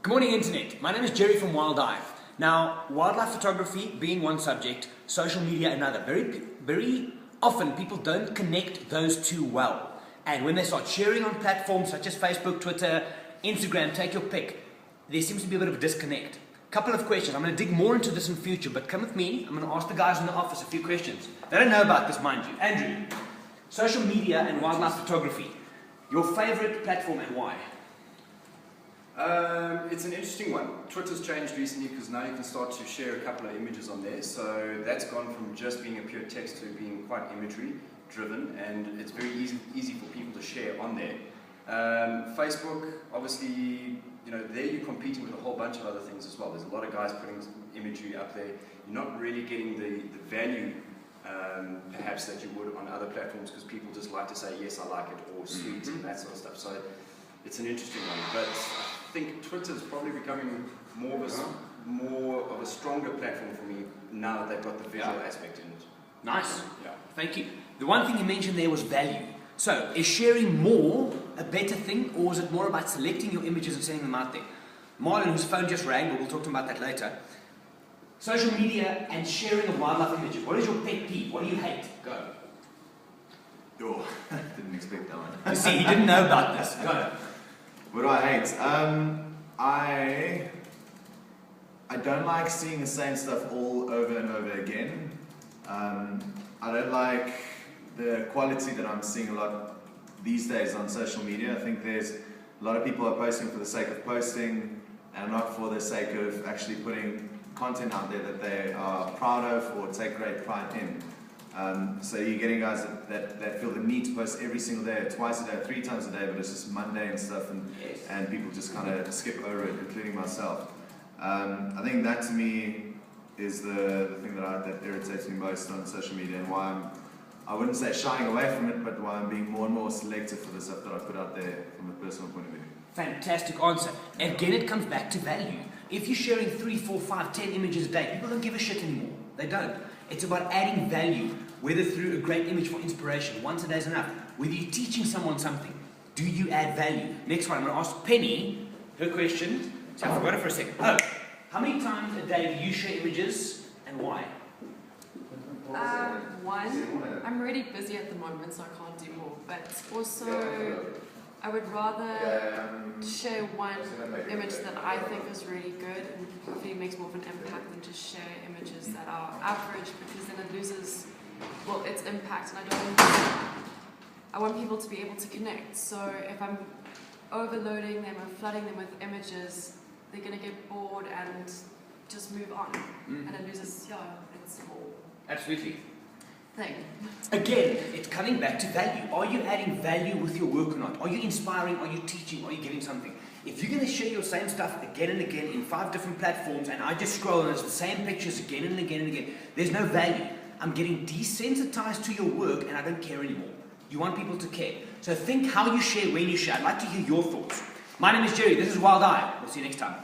Good morning, Internet. My name is Jerry from Wild Eye. Now, wildlife photography being one subject, social media another. Very often people don't connect those two well. And when they start sharing on platforms such as Facebook, Twitter, Instagram, take your pick, there seems to be a bit of a disconnect. Couple of questions. I'm going to dig more into this in future, but come with me. I'm going to ask the guys in the office a few questions. They don't know about this, mind you. Andrew, social media and wildlife photography. Your favorite platform and why? It's an interesting one. Twitter's changed recently because now you can start to share a couple of images on there. So that's gone from just being a pure text to being quite imagery driven, and it's very easy for people to share on there. Facebook, obviously, there you're competing with a whole bunch of other things as well. There's a lot of guys putting imagery up there. You're not really getting the value perhaps that you would on other platforms because people just like to say, yes, I like it, or sweet, and that sort of stuff. So it's an interesting one. But I think Twitter's probably becoming more of a stronger platform for me now that they've got the visual aspect in it. Nice. Yeah. Thank you. The one thing you mentioned there was value. So, is sharing more a better thing, or is it more about selecting your images and sending them out there? Marlon, whose phone just rang, but we'll talk to him about that later. Social media and sharing of wildlife images. What is your pet peeve? What do you hate? Go. Oh, didn't expect that one. You see, he didn't know about this. Go. What do I hate? I don't like seeing the same stuff all over and over again. I don't like the quality that I'm seeing a lot these days on social media. I think there's a lot of people are posting for the sake of posting and not for the sake of actually putting content out there that they are proud of or take great pride in. So you're getting guys that feel the need to post every single day, twice a day, 3 times a day, but it's just Monday and stuff, and people just kind of skip over it, including myself. I think that to me is the thing that irritates me most on social media, and why I wouldn't say shying away from it, but why I'm being more and more selective for the stuff that I put out there from a personal point of view. Fantastic answer. Again, it comes back to value. If you're sharing 3, 4, 5, 10 images a day, people don't give a shit anymore. They don't. It's about adding value, whether through a great image for inspiration. Once a day is enough. Whether you're teaching someone something, do you add value? Next one, I'm going to ask Penny her question. So I forgot it for a second. Oh, how many times a day do you share images and why? One, I'm really busy at the moment, so I can't do more. But also, I would rather share one image that I think is really good and hopefully makes more of an impact than just share images that are average, because then it loses, its impact. And I want people to be able to connect. So if I'm overloading them and flooding them with images, they're going to get bored and just move on. And it loses, its whole Absolutely. thing. Again, it's coming back to value. Are you adding value with your work or not? Are you inspiring? Are you teaching? Are you giving something? If you're going to share your same stuff again and again in 5 different platforms, and I just scroll and it's the same pictures again and again and again, there's no value. I'm getting desensitized to your work and I don't care anymore. You want people to care. So think how you share, when you share. I'd like to hear your thoughts. My name is Jerry. This is Wild Eye. We'll see you next time.